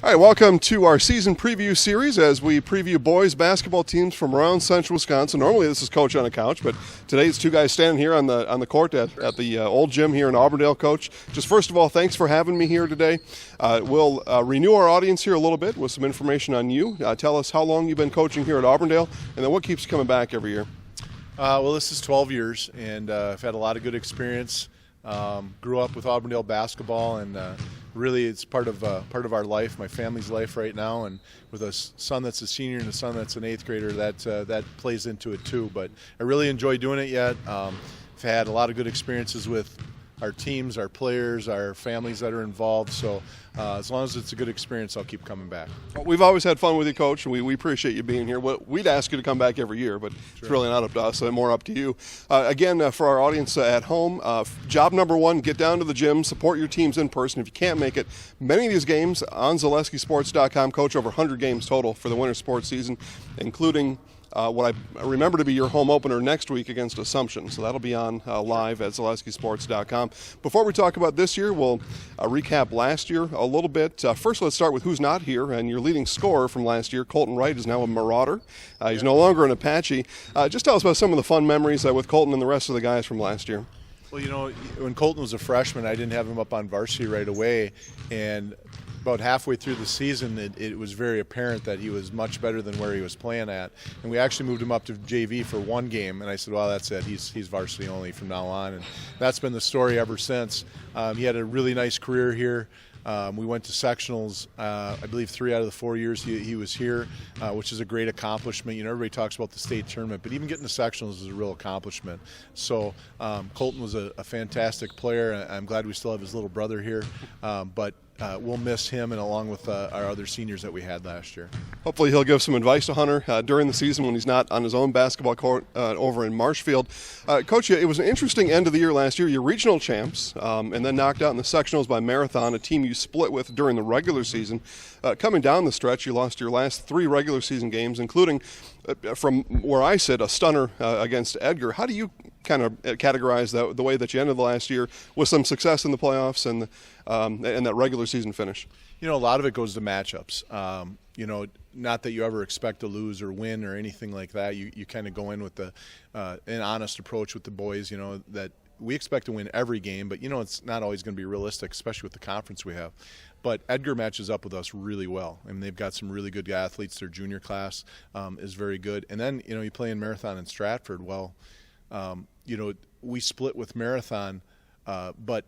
All right, welcome to our season preview series as we preview boys basketball teams from around central Wisconsin. Normally this is Coach on a couch, but today it's two guys standing here on the court at the old gym here in Auburndale. Coach, just first of all, thanks for having me here today. We'll renew our audience here a little bit with some information on you. Tell us how long you've been coaching here at Auburndale, and then what keeps you coming back every year. Well, this is 12 years, and I've had a lot of good experience. Grew up with Auburndale basketball, and really it's part of our life, my family's life right now. And with a son that's a senior and a son that's an eighth grader, that plays into it too. But I really enjoy doing it yet. I've had a lot of good experiences with our teams, our players, our families that are involved. So as long as it's a good experience, I'll keep coming back. Well, we've always had fun with you, Coach, and we appreciate you being here. We'd ask you to come back every year, but It's really not up to us, so more up to you. Again, for our audience at home, job number one, get down to the gym, support your teams in person. If you can't make it, many of these games on ZaleskiSports.com, Coach, over 100 games total for the winter sports season, including what I remember to be your home opener next week against Assumption. So that'll be on live at ZaleskiSports.com. Before we talk about this year, we'll recap last year a little bit. First, let's start with who's not here. And your leading scorer from last year, Colton Wright, is now a Marauder. He's no longer an Apache. Just tell us about some of the fun memories with Colton and the rest of the guys from last year. Well, you know, when Colton was a freshman, I didn't have him up on varsity right away. And about halfway through the season, it was very apparent that he was much better than where he was playing at. And we actually moved him up to JV for one game, and I said, well, that's it. He's varsity only from now on. And that's been the story ever since. He had a really nice career here. We went to sectionals, I believe 3 out of the 4 years he was here, which is a great accomplishment. You know, everybody talks about the state tournament, but even getting to sectionals is a real accomplishment. So Colton was a fantastic player. I'm glad we still have his little brother here, but we'll miss him, and along with our other seniors that we had last year. Hopefully he'll give some advice to Hunter during the season when he's not on his own basketball court over in Marshfield. Coach, it was an interesting end of the year last year. You're regional champs and then knocked out in the sectionals by Marathon, a team you split with during the regular season. Coming down the stretch, you lost your last 3 regular season games, including, from where I sit, a stunner against Edgar. How do you kind of categorize the way that you ended the last year with some success in the playoffs and that regular season finish? You know, a lot of it goes to matchups. You know, not that you ever expect to lose or win or anything like that. You kind of go in with an honest approach with the boys, you know, that we expect to win every game, but, you know, it's not always going to be realistic, especially with the conference we have. But Edgar matches up with us really well. I mean, they've got some really good athletes. Their junior class is very good. And then, you know, you play in Marathon in Stratford. Well, you know, we split with Marathon, but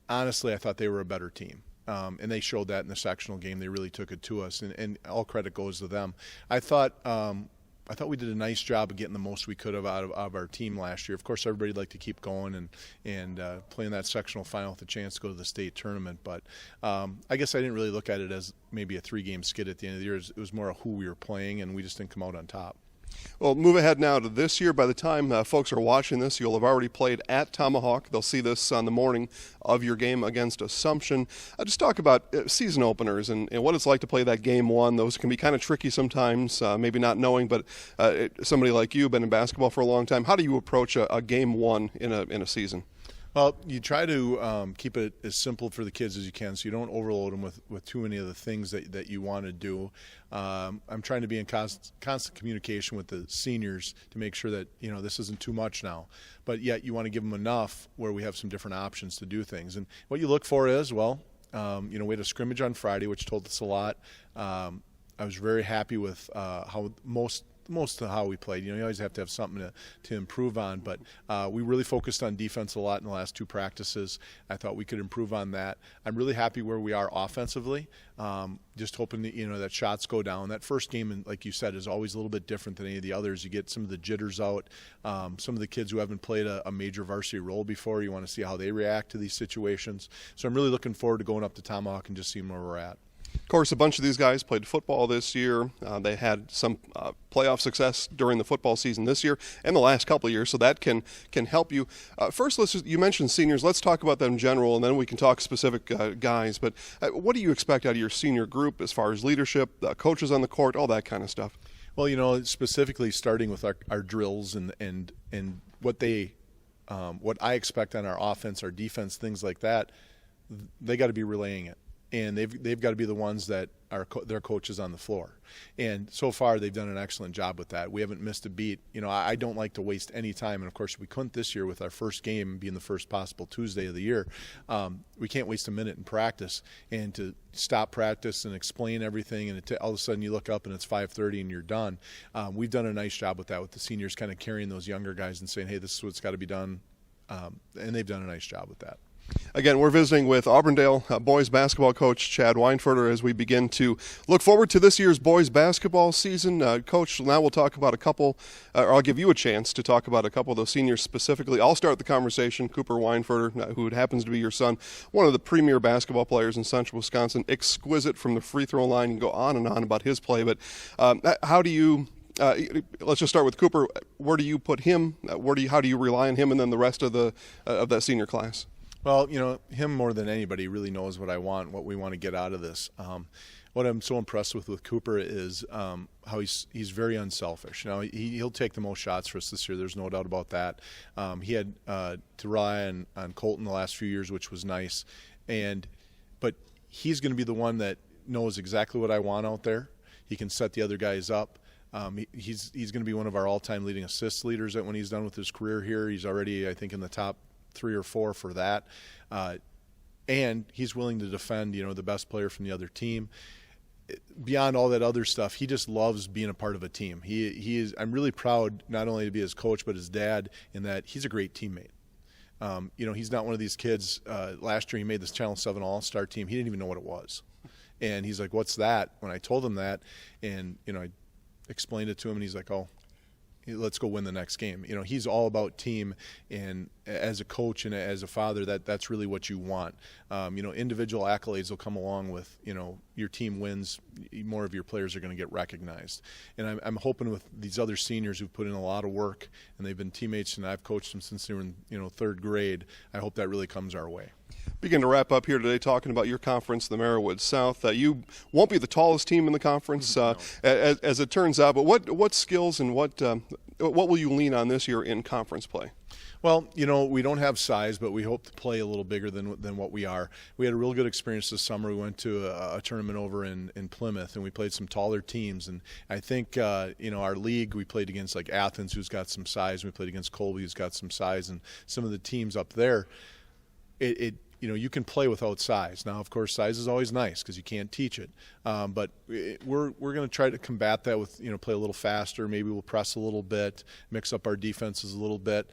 honestly, I thought they were a better team. And they showed that in the sectional game. They really took it to us, and all credit goes to them. I thought we did a nice job of getting the most we could have out of our team last year. Of course, everybody'd like to keep going and playing that sectional final with a chance to go to the state tournament. But I guess I didn't really look at it as maybe a 3-game skid at the end of the year. It was more of who we were playing, and we just didn't come out on top. Well, move ahead now to this year. By the time folks are watching this, you'll have already played at Tomahawk. They'll see this on the morning of your game against Assumption. Just talk about season openers and what it's like to play that game one. Those can be kind of tricky sometimes, maybe not knowing, but somebody like you, been in basketball for a long time, how do you approach a game one in a season? Well, you try to keep it as simple for the kids as you can, so you don't overload them with too many of the things that you want to do. I'm trying to be in constant communication with the seniors to make sure that, you know, this isn't too much now. But yet you want to give them enough where we have some different options to do things. And what you look for is, well, you know, we had a scrimmage on Friday, which told us a lot. I was very happy with how most of how we played. You know, you always have to have something to improve on, but we really focused on defense a lot in the last 2 practices. I thought we could improve on that. I'm really happy where we are offensively. Just hoping that, you know, that shots go down. That first game, like you said, is always a little bit different than any of the others. You get some of the jitters out. Some of the kids who haven't played a major varsity role before, you want to see how they react to these situations. So I'm really looking forward to going up to Tomahawk and just seeing where we're at. Of course, a bunch of these guys played football this year. They had some playoff success during the football season this year and the last couple of years, so that can help you. First, you mentioned seniors. Let's talk about them in general, and then we can talk specific guys. But what do you expect out of your senior group as far as leadership, coaches on the court, all that kind of stuff? Well, you know, specifically starting with our drills and what I expect on our offense, our defense, things like that, they got to be relaying it. and they've got to be the ones that are their coaches on the floor. And so far, they've done an excellent job with that. We haven't missed a beat. I don't like to waste any time, and of course, we couldn't this year with our first game being the first possible Tuesday of the year. We can't waste a minute in practice, and to stop practice and explain everything, and all of a sudden you look up and it's 5:30 and you're done. We've done a nice job with that, with the seniors kind of carrying those younger guys and saying, hey, this is what's got to be done, and they've done a nice job with that. Again, we're visiting with Auburndale boys basketball coach Chad Weinfurter as we begin to look forward to this year's boys basketball season. Coach, now we'll talk about a couple, or I'll give you a chance to talk about a couple of those seniors specifically. I'll start the conversation. Cooper Weinfurter, who happens to be your son, one of the premier basketball players in Central Wisconsin, exquisite from the free throw line. You can go on and on about his play, but how do you let's just start with Cooper. Where do you put him? How do you rely on him and then the rest of that senior class? Well, him more than anybody really knows what I want, what we want to get out of this. What I'm so impressed with Cooper is how he's very unselfish. He'll take the most shots for us this year. There's no doubt about that. He had to rely on Colton the last few years, which was nice. But he's going to be the one that knows exactly what I want out there. He can set the other guys up. He's going to be one of our all-time leading assist leaders when he's done with his career here. He's already, I think, in the top 3 or 4 for that, and he's willing to defend the best player from the other team. Beyond all that other stuff, he just loves being a part of a team. He is. I'm really proud not only to be his coach but his dad, in that he's a great teammate. He's not one of these kids. Last year he made this Channel 7 All-Star team. He didn't even know what it was, and he's like, "What's that?" When I told him that, and I explained it to him, and he's like, "Oh, let's go win the next game." He's all about team, and as a coach and as a father, that's really what you want. Individual accolades will come along with, your team wins, more of your players are going to get recognized. And I'm hoping with these other seniors who've put in a lot of work, and they've been teammates, and I've coached them since they were in, 3rd grade, I hope that really comes our way. Begin to wrap up here today talking about your conference, the Merriwood South. You won't be the tallest team in the conference, no. as it turns out, but what skills and what will you lean on this year in conference play? Well, we don't have size, but we hope to play a little bigger than what we are. We had a real good experience this summer. We went to a tournament over in Plymouth, and we played some taller teams. And I think, our league, we played against like Athens, who's got some size. We played against Colby, who's got some size. And some of the teams up there, you can play without size. Now, of course, size is always nice because you can't teach it. But we're going to try to combat that with, play a little faster. Maybe we'll press a little bit, mix up our defenses a little bit.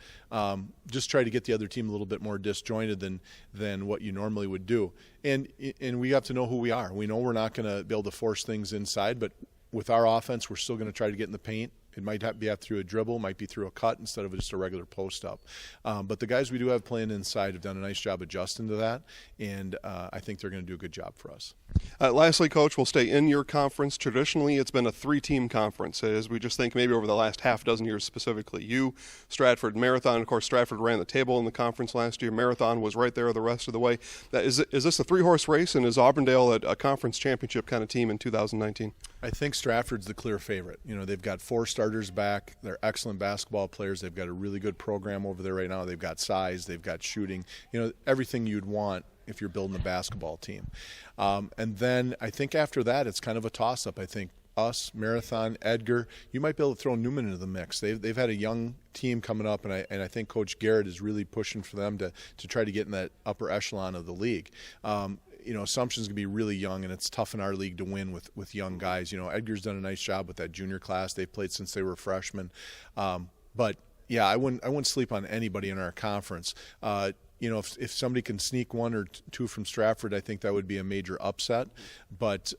Just try to get the other team a little bit more disjointed than what you normally would do. And we have to know who we are. We know we're not going to be able to force things inside, but with our offense, we're still going to try to get in the paint. It might be through a dribble, might be through a cut instead of just a regular post-up. But the guys we do have playing inside have done a nice job adjusting to that, and I think they're going to do a good job for us. Lastly, Coach, we'll stay in your conference. Traditionally, it's been a 3-team conference, as we just think maybe over the last half dozen years specifically. You, Stratford, Marathon. Of course, Stratford ran the table in the conference last year. Marathon was right there the rest of the way. Is this a 3-horse race, and is Auburndale a conference championship kind of team in 2019? I think Stratford's the clear favorite. They've got 4 starters back. They're excellent basketball players. They've got a really good program over there right now. They've got size. They've got shooting. Everything you'd want if you're building a basketball team. And then I think after that, it's kind of a toss-up. I think us, Marathon, Edgar, you might be able to throw Newman into the mix. They've had a young team coming up, and I think Coach Garrett is really pushing for them to try to get in that upper echelon of the league. Assumption's going to be really young, and it's tough in our league to win with young guys. Edgar's done a nice job with that junior class. They've played since they were freshmen. But yeah, I wouldn't sleep on anybody in our conference. If somebody can sneak 1 or 2 from Stratford, I think that would be a major upset. But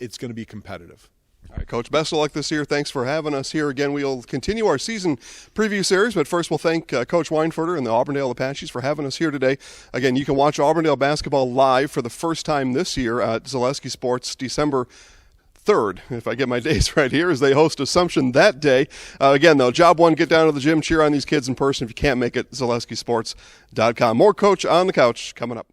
it's going to be competitive. All right, Coach, best of luck this year. Thanks for having us here. Again, we'll continue our season preview series, but first we'll thank Coach Weinfurter and the Auburndale Apaches for having us here today. Again, you can watch Auburndale basketball live for the first time this year at Zaleski Sports, December 3rd, if I get my days right here, as they host Assumption that day. Again, though, job one, get down to the gym, cheer on these kids in person. If you can't make it, ZaleskiSports.com. More Coach on the Couch coming up.